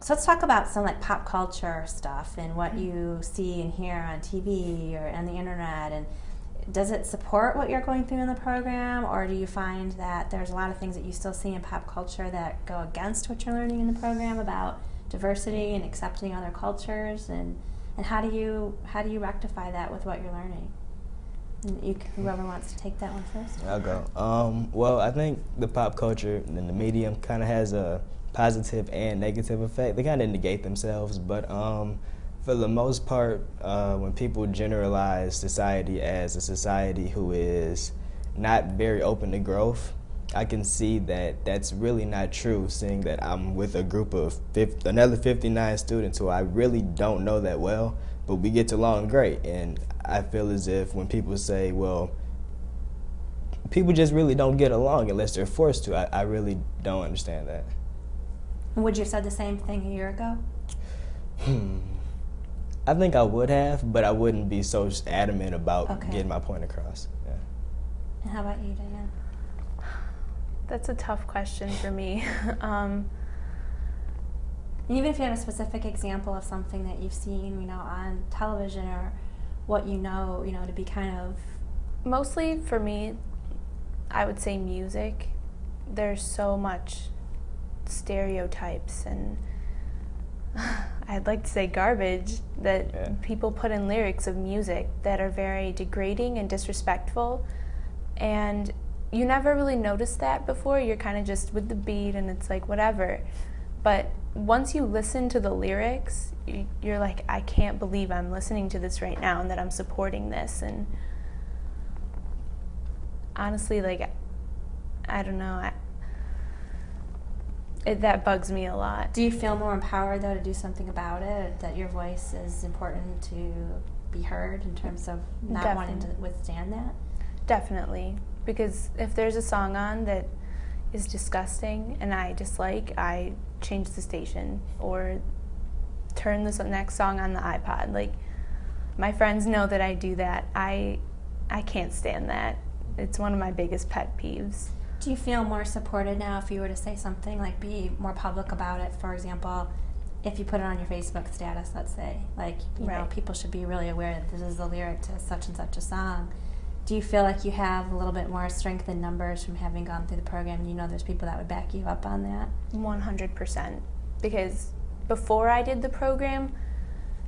So let's talk about some like pop culture stuff and what you see and hear on TV or on the internet. And does it support what you're going through in the program, or do you find that there's a lot of things that you still see in pop culture that go against what you're learning in the program about diversity and accepting other cultures? And how do you rectify that with what you're learning? And whoever wants to take that one first. I'll go. Well, I think the pop culture and the medium kind of has a positive and negative effect. They kind of negate themselves, but for the most part, when people generalize society as a society who is not very open to growth, I can see that that's really not true, seeing that I'm with a group of another 59 students who I really don't know that well, but we get along great. And I feel as if when people say, well, people just really don't get along unless they're forced to, I really don't understand that. Would you have said the same thing a year ago? I think I would have, but I wouldn't be so adamant about getting my point across. Yeah. And how about you, Diane? That's a tough question for me. Even if you have a specific example of something that you've seen, on television or what to be kind of... Mostly for me, I would say music. There's so much stereotypes and I'd like to say garbage that people put in lyrics of music that are very degrading and disrespectful, and you never really notice that before. You're kind of just with the beat and it's like whatever, but once you listen to the lyrics, you're like, I can't believe I'm listening to this right now and that I'm supporting this. And honestly, like, I don't know, that bugs me a lot. Do you feel more empowered, though, to do something about it, that your voice is important to be heard in terms of not wanting to withstand that? Definitely, because if there's a song on that is disgusting and I dislike, I change the station or turn this next song on the iPod. Like, my friends know that I do that. I can't stand that. It's one of my biggest pet peeves. Do you feel more supported now if you were to say something, like be more public about it? For example, if you put it on your Facebook status, let's say, like, you know, people should be really aware that this is the lyric to such and such a song. Do you feel like you have a little bit more strength in numbers from having gone through the program? You know there's people that would back you up on that? 100%. Because before I did the program,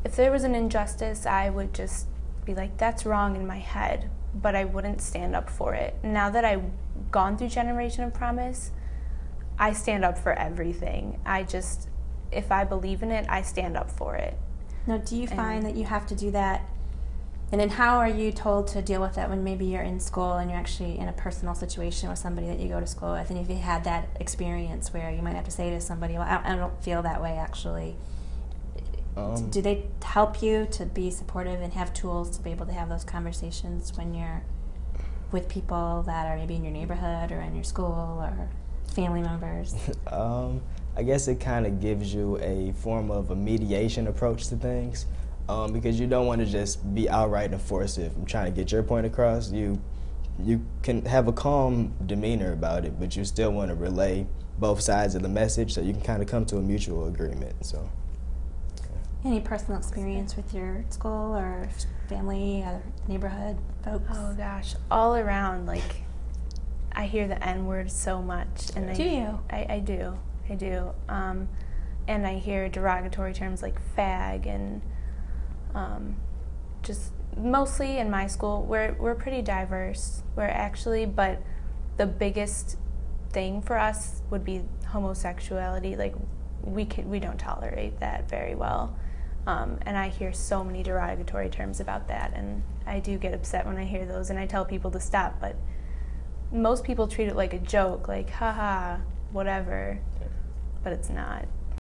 if there was an injustice, I would just be like, that's wrong in my head, but I wouldn't stand up for it. Now that I've gone through Generation of Promise, I stand up for everything. If I believe in it, I stand up for it. Now, do you find that you have to do that? And then how are you told to deal with that when maybe you're in school and you're actually in a personal situation with somebody that you go to school with? And if you had that experience where you might have to say to somebody, well, I don't feel that way, actually. Do they help you to be supportive and have tools to be able to have those conversations when you're with people that are maybe in your neighborhood or in your school or family members? I guess it kind of gives you a form of a mediation approach to things, because you don't want to just be outright enforceive and trying to get your point across. You can have a calm demeanor about it, but you still want to relay both sides of the message so you can kind of come to a mutual agreement. So. Any personal experience with your school or family, or neighborhood folks? Oh gosh, all around, like, I hear the N-word so much. And do you? I do. And I hear derogatory terms like fag and just mostly in my school, we're pretty diverse. But the biggest thing for us would be homosexuality. Like, we don't tolerate that very well. And I hear so many derogatory terms about that, and I do get upset when I hear those, and I tell people to stop, but most people treat it like a joke, like, haha, whatever, but it's not.